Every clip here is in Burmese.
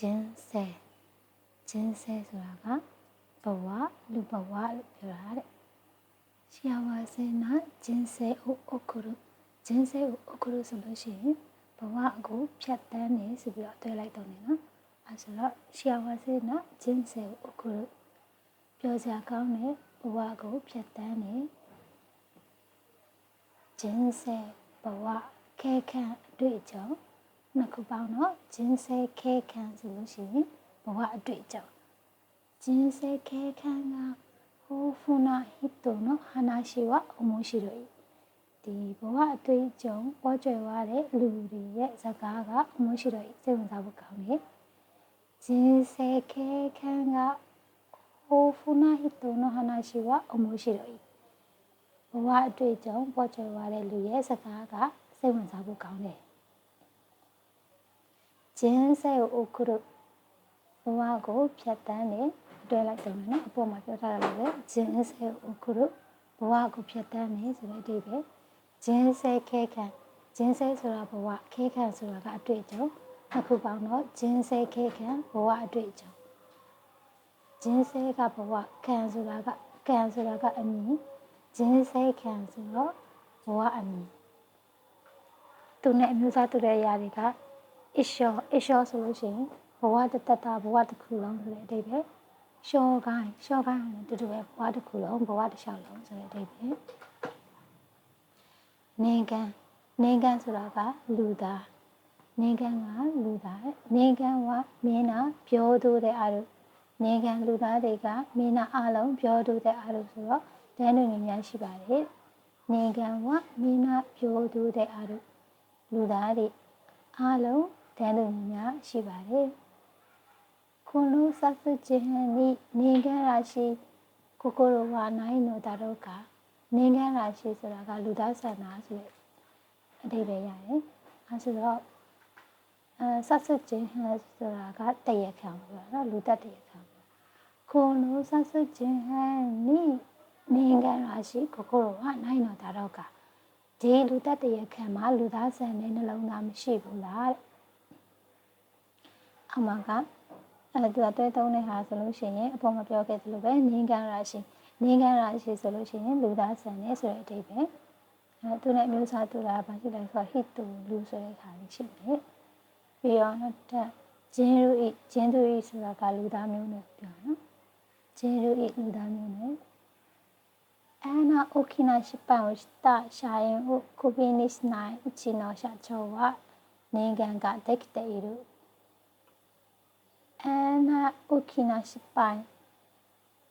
人生ဆိုတာကဘဝလူဘဝလို့ပြောတာတဲ့幸せな人生を送る人生を送るဆိုလို့ရှိရင်ဘဝကိုဖြတ်တန်းနေဆိုပြီးတော့တွေ့လိုက်တော့နေနော်အဲဆိုတော့幸せな人生を送るပြောစရာကောင်းတဲ့ဘဝကိုဖြတ်တန်းနေ人生ဘဝခဲခံအတွေ့အကြုံနှစ်ခုပေါင်းတော့人生ခဲခံဆိုလို့ရှိရင်ဘဝအတွေ့အကြုံ人生経験が豊富な人の話は面白いဒီဘဝအတွေ့အကြုံပေါ်ကျွယ်ဝတဲ့လူတွေရဲ့စကားက面白いစိတ်ဝင်စားဖို့ကောင်းတယ်人生経験が豊富な人の話は面白いဘဝအတွေ့အကြုံပေါ်ကျွယ်ဝတဲ့လူရဲ့စကားကစိတ်ဝင်စားဖို့ကောင်းတယ်人生を送るဘဝကိုဖြတ်တန်းနေတွေ့လိုက်တော့နော်အပေါ်မှာပြောထားတာလည်းပဲ人生を送るဘဝကိုဖြတ်တန်းနေဆိုတဲ့အဓိပ္ပာယ်人生経験人生ဆိုတာဘဝ経験ဆိုတာကအတွေ့အကြုံနှစ်ခုပေါင်းတော့人生経験ဘဝအတွေ့အကြုံ人生ကဘဝခံဆိုတာကအမည်人生ခံဆိုတော့ဘဝအမည်သူနဲ့အမျိုးသားတူတဲ့အရာတွေက一生ဆိုလို့ရှိရင်ဘဝတစ်သက်တာဘဝတစ်ခုလုံးဆိုတဲ့အဓိပ္ပာယ်ရှောကိုင်းနဲ့တူတူပဲဘဝတစ်ခုလုံးဘဝတစ်လျှောက်လုံးဆိုတဲ့အဓိပ္ပာယ်နိုင်ငံဆိုတာကလူသားနိုင်ငံကလူသားနိုင်ငံကမင်းနာပြောသူတဲ့အားလို့နိုင်ငံလူသားတွေကမင်းနာအားလုံးပြောသူတဲ့အားလို့ဆိုတော့တန်းတူညီများရှိပါတယ်နိုင်ငံကမင်းနာပြောသူတဲ့အားလို့လူသားတွေအားလုံးတန်းတူညီများရှိပါတယ်この殺人に人間らしい心はないのだろうか人間らしいဆိုတာကလူသားဆန္ဒဆိုတဲ့အဓိပ္ပာယ်ရတယ်အဲဆိုတော့殺人ဆိုတာကတရားခံပြောတာနော်လူသက်တရားခံこの殺人に人間らしい心はないのだろうかဒီလူသက်တရားခံမှာလူသားဆန္ဒနဲ့နှလုံးသားမရှိဘူးလားအမှန်ကသူကတွဲသုံးတဲ့ဟာဆိုလို့ရှိရင်အပေါ်မှာပြောခဲ့သလိုပဲငင်းကန်းရာရှိဆိုလို့ရှိရင်လူသားဆန်နေဆိုတဲ့အဓိပ္ပာယ်သူနဲ့မျိုးစားတူတာဘာဖြစ်လဲဆိုတော့ဟစ်တူလူဆိုတဲ့ခါလေးရှိတယ်ပြီးတော့နောက်ဂျင်းသူဤဆိုတာကလူသားမျိုးနဲ့ပြောနော်ဂျင်းသူဤလူသားမျိုးနဲ့アナ大きな失敗をした社員をクビにしないうちの社長は人間ができている大きな失敗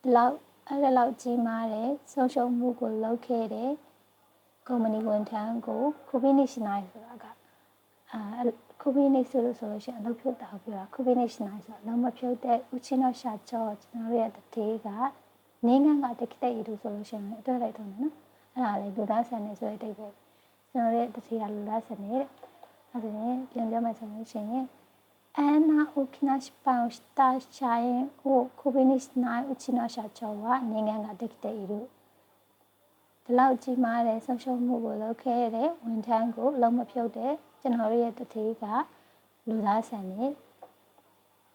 လောက်ကြီးမားတဲ့ဆုံးရှုံးမှုကိုလုပ်ခဲ့တဲ့ကုမ္ပဏီဝန်ထမ်းကိုခုပိနိရှနိုင်ဆိုတာကခုပိနိဆိုလို့ရှိရင်အလုပ်ဖြုတ်တာကိုပြောတာခုပိနိရှနိုင်ဆိုတာလုံးမဖြုတ်တဲ့ဦးချင်းတော်ရှာချောကျွန်တော်ရဲ့တတိကနိုင်ငံကတက္ကသိုလ်လို့ဆိုလို့ရှိရင်အတွက်လိုက်တော့နော်အဲ့ဒါလေလူသားဆန်နေဆိုတဲ့တိတ်ပဲကျွန်တော်ရဲ့တတိကလူသားဆန်နေအဲ့ဒါပြန်ပြောမှဆိုလို့ရှိရင်アナ大きな失敗をした社員をクビにしないうちの社長は人間ができているဒီလောက်ကြီးမားတဲ့ဆုံးရှုံးမှုကိုလုပ်ခဲ့တဲ့ဝန်ထမ်းကိုလုံးမဖြုတ်တဲ့ကျွန်တော်ရဲ့တတိကလူသားဆန်နေ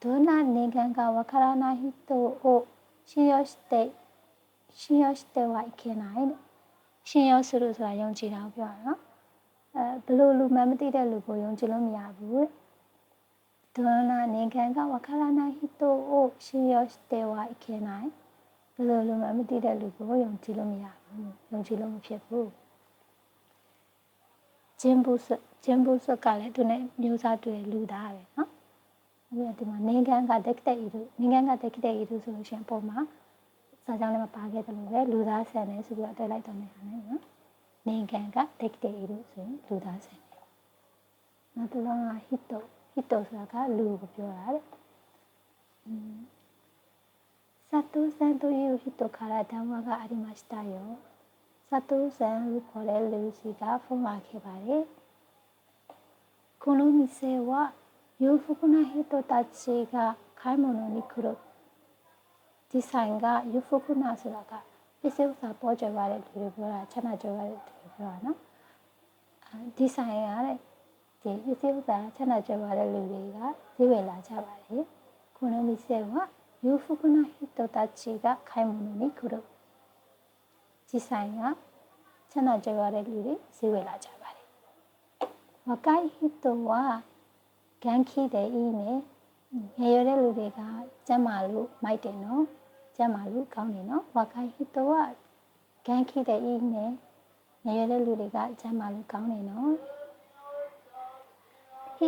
どんな人間かわからない人を信用してはいけない信用するဆိုတာယုံကြည်တာပြောတာနော်ဘယ်လိုလူမှမသိတဲ့လူကိုယုံကြည်လို့မရဘူးどんな人間かわからない人を信用してはいけないဘယ်လိုလူမှမသိတဲ့လူကိုယုံကြည်လို့မရဘူးယုံကြည်လို့မဖြစ်ဘူးဂျင်းဘူးဆွကလည်းသူနဲ့မျိုးစားတူတဲ့လူသားပဲเนาะဒီမှာနိုင်ငံကတက္ကသိုလ်ဆိုလို့ရှိရင်ပုံမှာစာကြောင်းလည်းမပါခဲ့တယ်လို့ပဲလူသားဆန်တယ်ဆိုပြီးတော့တွေ့လိုက်တော့နေဟာနဲ့နော်နိုင်ငံကတက္ကသိုလ်ဆိုရင်လူသားဆန်တယ်နောက်တစ်လုံးကဟစ်တိုဆိုတာကလူကိုပြောတာတဲ့佐藤さんという人から電話がありましたよ佐藤さんをこれルーシーがフォンを開けばれこの店は裕福な人たちが買い物に来るဒီဆိုင်က裕福なဆိုတာကပစ္စည်းဥစ္စာပေါ်ကျွယ်ပါတဲ့လူတွေပြောတာချမ်းသာကြွယ်ပါတဲ့လူတွေပြောတာနော်ဒီဆိုင်ကတဲ့ ဒီပစ္စည်းဥစ္စာချမ်းသာကြွယ်ဝတဲ့လူတွေကဈေးဝယ်လာကြပါတယ်この店は裕福な人たちが買い物に来る実際がချမ်းသာကြွယ်ဝတဲ့လူတွေဈေးဝယ်လာကြပါတယ်若い人は元気でいいねငယ်ရွယ်တဲ့လူတွေကကျန်းမာလို့မိုက်တယ်နော်ကျန်းမာလို့ကောင်းတယ်နော်若い人は元気でいいねငယ်ရွယ်တဲ့လူတွေကကျန်းမာလို့ကောင်းတယ်နော်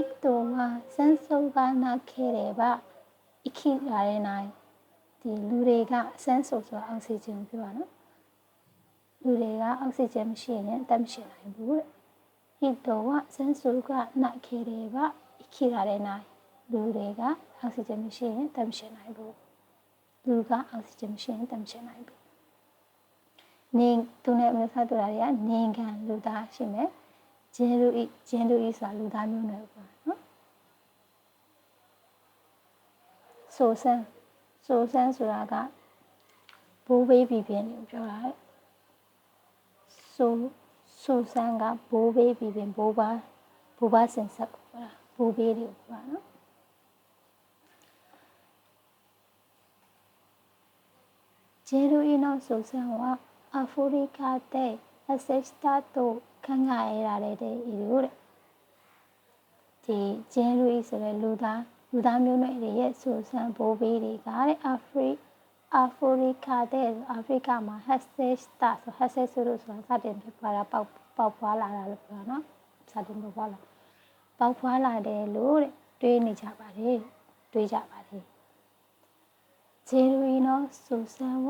人は戦争がなければ生きられないဒီလူတွေကဆန်းဆိုဆိုအောက်ဆီဂျင်ပြောတာနော်လူတွေကအောက်ဆီဂျင်မရှိရင်အသက်မရှင်နိုင်ဘူးတဲ့人は戦争がなければ生きられないလူတွေကအောက်ဆီဂျင်မရှိရင်အသက်မရှင်နိုင်ဘူးလူကအောက်ဆီဂျင်မရှိရင်အသက်မရှင်နိုင်ဘူးနေသူနဲ့အမျိုးသားတို့တွေကနေခံလူသားရှိမယ်ဂျင်းလူဤဆိုတာလူသားမျိုးနွယ်ပေါ့နော်ဆိုဆန်းဆိုတာကဘိုးဘေးပြည်ပြင်းကိုပြောတာတဲ့ဆိုဆန်းကဘိုးဘေးပြည်ပြင်းဘိုးဘဆင်ဆက်ကိုပြောတာဘိုးဘေးတွေကိုပြောတာနော်ဂျေလူဤのဆိုဆန်းはアフリカで発生したと考えられているတဲ့ဒီဂျင်းလူဤဆိုတဲ့လူသားမျိုးနွယ်တွေရဲ့ဆိုဆန်းဘိုးဘေးတွေကတဲ့အာဖရိကတဲ့အာဖရိကမှာ Hessesta ဆို Hesse ဆိုလို့ဆိုတာစတင်ဖြစ်သွားတာပေါက်ဖွာလာတာလို့ပြောတာနော်စတင်ပေါက်ဖွာလာတယ်လို့တဲ့တွေးကြပါတယ်ဂျေလူဤのဆိုဆန်းは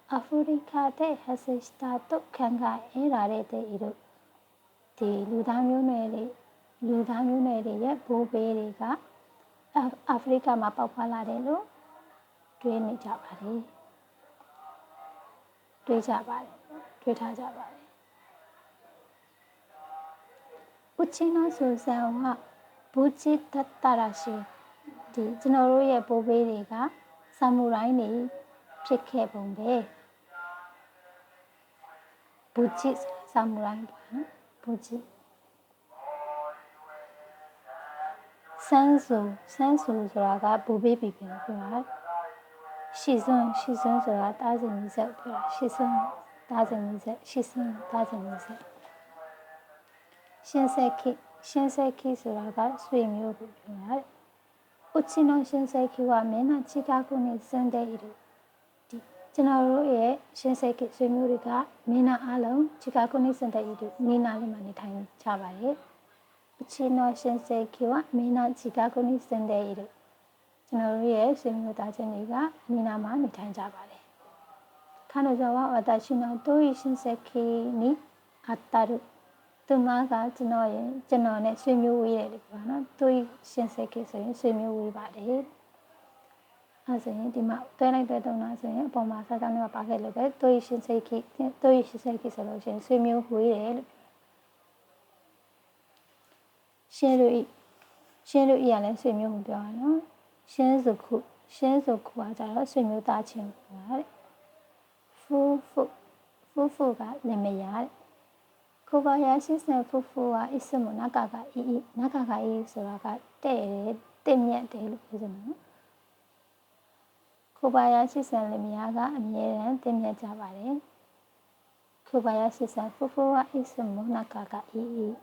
アフリカで発生したと考えられているဒီလူသားမျိုးနွယ်တွေရဲ့ဘိုးဘေးတွေကအာဖရိကမှာပေါက်ဖွာလာတယ်လို့တွေးထားကြပါတယ်うちの祖先は無事だったらしいဒီကျွန်တော်တို့ရဲ့ဘိုးဘေးတွေကဆာမူရိုင်းတွေဖြစ်ခဲ့ပုံပဲဘူဂျစ်ဆာမူရိုင်းပေါ့နော်ဘူဂျစ်ဆန်းဆူဆိုတာကဘူဘေးပြည်ပြန်ပြောတာရှီစွန်းဆိုတာတားစင်မျိုးဆက်ပြောတာရှီစွန်းတားစင်မျိုးဆက်ရှင်ဆက်ခိဆိုတာကဆွေမျိုးကိုပြောတာうちの親戚はみんな近くに住んでいるကျွန်တော်တို့ရဲ့ရှင်ဆက်ခိဆွေမျိုးတွေကမင်းနာအားလုံး近くに住んでいるနီးနားလေးမှာနေထိုင်ကြပါတယ်うちの親戚はみんな近くに住んでいるကျွန်တော်တို့ရဲ့ဆွေမျိုးသားချင်းတွေကနီးနားမှာနေထိုင်ကြပါတယ်彼女は私の遠い親戚にあたるသူမကကျွန်တော်နဲ့ဆွေမျိုးဝေးတယ်လို့ပြောနော်သူရှင်ဆက်ခိဆိုရင်ဆွေမျိုးဝေးပါတယ်အဲဆိုရင်ဒီမှာတွဲလိုက်တဲ့တုံးလားဆိုရင်အပေါ်မှာစာကြောင်းတွေပါခဲ့လို့ပဲသူရှင်ဆက်ခိဆိုလို့ရှိရင်ဆွေမျိုးဝေးတယ်လို့ရှင်းလို့ရလဲဆွေမျိုးကိုပြောရနော်ရှင်းစုခုကကြတော့ဆွေမျိုးသားချင်းပြောတာတဲ့ဖူကလည်းမရတဲ့小林さん夫婦はいつも仲がいいဆိုတာကတင့်မြတ်တယ်လို့ပြောချင်တယ်နော်小林さんလင်မယားကအမြဲတမ်းတင့်မြတ်ကြပါတယ်小林さん夫婦はいつも仲がいい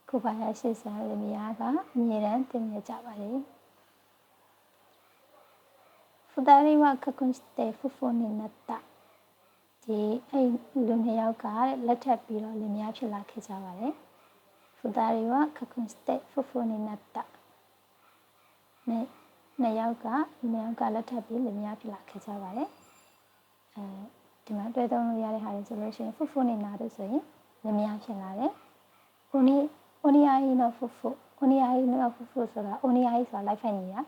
小林さんလင်မယားကအမြဲတမ်းတင့်မြတ်ကြပါတယ်二人は結婚して夫婦になったဒီအဲ့လူနှစ်ယောက်ကလက်ထပ်ပြီးတော့လင်မယားဖြစ်လာခဲ့ကြပါတယ်။ဖူတာရီဝခကွန်စတေဖူဖူနီနတ်တာနှစ်ယောက်ကလက်ထပ်ပြီးလင်မယားဖြစ်လာခဲ့ကြပါတယ်။ဒီမှာတွေ့သုံးလို့ရတဲ့ဟာတွေဆိုလို့ရှိရင်ဖူဖူနီနာတို့ဆိုရင်လင်မယားဖြစ်လာတယ်။အိုနီယာဟီနိုဖူဖူဆိုတာအိုနီယာဟီဆိုတာလိုက်ဖက်နေတာ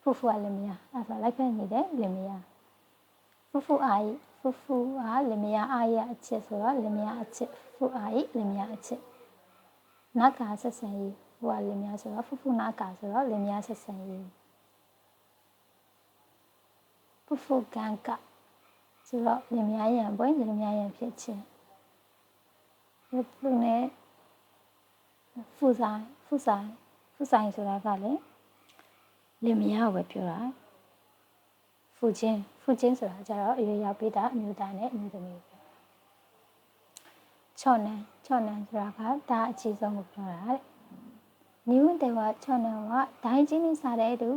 ဖူဖူကလင်မယားအဲ့ဒါလိုက်ဖက်နေတဲ့လင်မယားဖူဖူဟာလင်မယားအားရအချစ်ဆိုတော့လင်မယားအချစ်ဖူအားရလင်မယားအချစ်နာကာဆက်ဆံရေးဟိုကလင်မယားဆိုတော့ဖူနာကာဆိုတော့လင်မယားဆက်ဆံရေးဖူကန်ကဆိုတော့လင်မယားရံပွဲလင်မယားရံဖြစ်ခြင်းသူနဲ့ဖူ ဖူဆိုင်ဆိုတာကလည်းလင်မယားကိုပဲပြောတာဖူချင်းဆိုတာကျတော့အရွယ်ရောက်ပြီးသားအမျိုးသားနဲ့အမျိုးသမီးပဲချော့နန်းဆိုတာကဒါအကြီးဆုံးကိုပြောတာတဲ့နိဝန်းတေဝချော့နန်းကဒိုင်းချင်းနေစားတဲ့သူ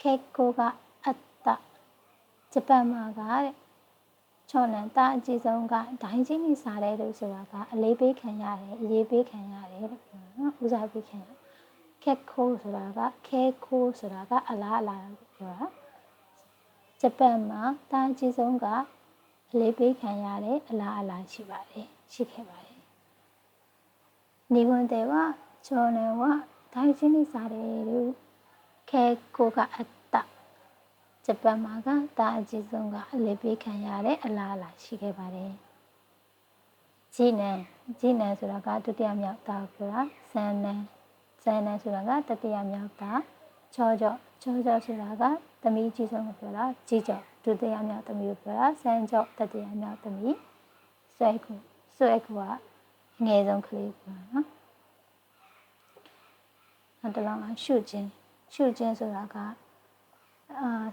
ခေကိုကအတ္တဂျပန်မှာကတဲ့ချော့နန်းဒါအကြီးဆုံးကဒိုင်းချင်းနေစားတဲ့သူဆိုတာကအလေးပေးခံရတယ်အရေးပေးခံရတယ်တဲ့နော်ဦးစားပေးခံရခေကိုဆိုတာကအလားလို့ပြောတာဂျပန်မှာဒါအကြီးဆုံးကအလေးပေးခံရတဲ့အလားရှိခဲ့ပါတယ်နိဝန်းတေဝချောနန်းကဒိုင်းချင်းနေစားတဲ့သူခေကိုကအတ္တဂျပန်မှာကဒါအကြီးဆုံးကအလေးပေးခံရတဲ့အလားရှိခဲ့ပါတယ်ဂျိနန်ဆိုတာကဒုတိယမြောက်သားကိုပြောတာဇန်နန်ဆိုတာကတတိယမြောက်သားချောဆိုတာကသမီးကြီးဆုံးကိုပြောတာကြီးကျော်ဒုတိယမြောက်သမီးကိုပြောတာဆန်းကျော်တတိယမြောက်သမီးဆွဲကူကအငယ်ဆုံးကလေးပြောတာနော်နောက်တစ်လောင်းကရှုချင်းဆိုတာက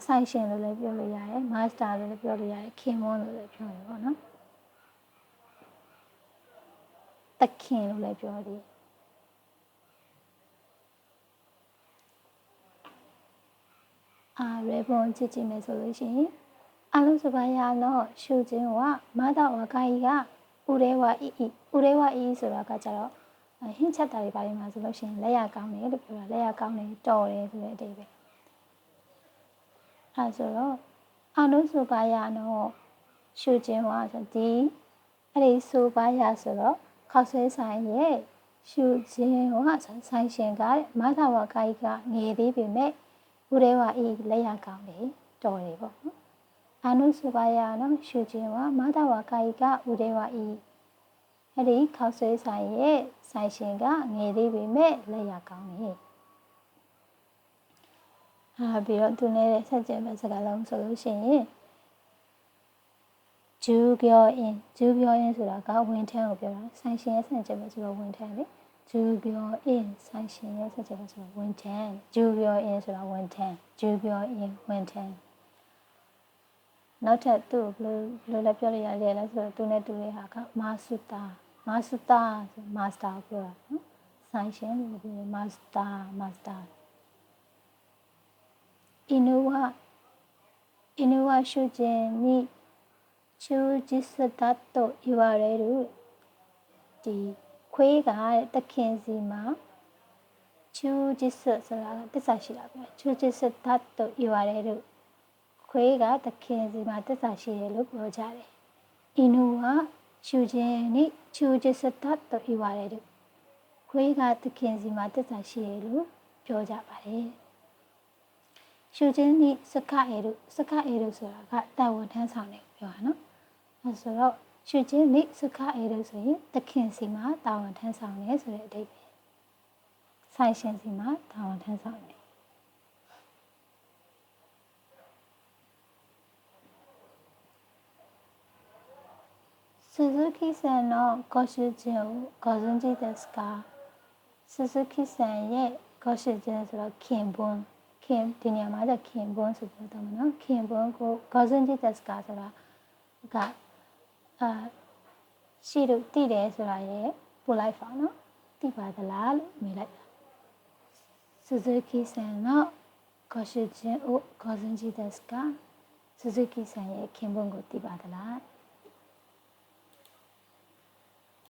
ဆိုင်ရှင်လို့လည်းပြောလို့ရတယ်မာစတာလို့လည်းပြောလို့ရတယ်ခင်မွန်းလို့လည်းပြောရပါတော့တခင်လို့လည်းပြောတယ်ရေပုံကြည့်မယ်ဆိုလို့ရှိရင်အလုံးစပါးရတော့ရှုခြင်းကမသဝကိုင်ကဥရဲဝအီဆိုတာကကြတော့ဟင်းချက်တာတွေပါတယ်မှာဆိုလို့ရှိရင်လက်ရကောင်းတယ်လို့ပြောတာလက်ရကောင်းတယ်တော်တယ်ဆိုတဲ့အဓိပ္ပာယ်ဆိုတော့အလုံးစပါးရတော့ရှုခြင်းကဆိုဒီအဲ့ဒီစပါးရဆိုတော့ခောက်ဆွဲဆိုင်ရဲ့ရှုခြင်းကဆိုင်ရှင်ကမသဝကိုင်ကငယ်သေးပေမဲ့ဥရဲဝအေးလက်ရကောင်းတယ်တော်တယ်ပေါ့နော်အာနုစပါယနော်ရှုခြင်းကမသဝကာယကဥရဲဝအေးအဲ့ဒီခောက်ဆွဲဆိုင်ရဲ့ဆိုင်ရှင်ကငယ်သေးပေမဲ့လက်ရကောင်းတယ်ပြီးတော့သူနဲ့ဆက်ကြမဲ့စကားလုံးဆိုလို့ရှိရင်ဂျူပြောအင်းဆိုတာကဝင်ထမ်းကိုပြောတာဆိုင်ရှင်ရဲ့ဆက်ကြမဲ့ဆိုတော့ဝင်ထမ်းလေဂျူပြောအင်းဆိုင်ရှင်ရဲ့ဆက်ကြမဲ့ဆိုတော့ဝင်ထမ်းဂျူပြောအင်းဆိုတော့ဝင်ထမ်းဂျူပြောအင်းဝင်ထမ်းနောက်ထပ်သူ့ဘယ်လိုလဲပြောလို့ရတယ်လဲဆိုတော့သူနဲ့တူတဲ့ဟာကမာစတာဆိုမာစတာပြောတာနော်ဆိုင်ရှင်လို့ပြောတယ်မာစတာအင်းဝရှုခြင်းနိချူဂျစ်စတတ်တော့ယူရဲလို့ဒီခွေးကတခင်စီမှာချူဂျစ်စဆိုတာတစ္ဆာရှိတာပဲချူဂျစ်စတတ်တော့ယူရဲလို့ခွေးကတခင်စီမှာတစ္ဆာရှိတယ်လို့ပြောကြတယ်အင်းဝရှုခြင်းနိချူဂျစ်စတတ်တော့ယူရဲလို့ခွေးကတခင်စီမှာတစ္ဆာရှိတယ်လို့ပြောကြပါတယ်ရှုခြင်းနိစကအေရုဆိုတာကတာဝန်ထမ်းဆောင်တယ်ပြောတာနော်အဲဆိုတော့ရှုခြင်းနိစကအေရုဆိုရင်တခင်စီမှာတာဝန်ထမ်းဆောင်တယ်ဆိုတဲ့အဓိပ္ပာယ်ဆိုင်ရှင်စီမှာတာဝန်ထမ်းဆောင်တယ်Suzukiさんのご主人をご存知ですかSuzukiさんရဲ့ご主人ဆိုတော့ခင်ပွန်းဒီနေရာမှာじゃခင်ပွန်းဆိုပြောတာမနော်ခင်ပွန်းကိုご存知ですかဆိုတာကရှိလို့တည်တယ်ဆိုတာရဲ့ပို့လိုက်ပါနော်တည်ပါသလားလို့မေးလိုက်တာ Suzuki さんのご主人をご存知ですかSuzuki さんရဲ့ခင်ပွန်းကိုတည်ပါသလား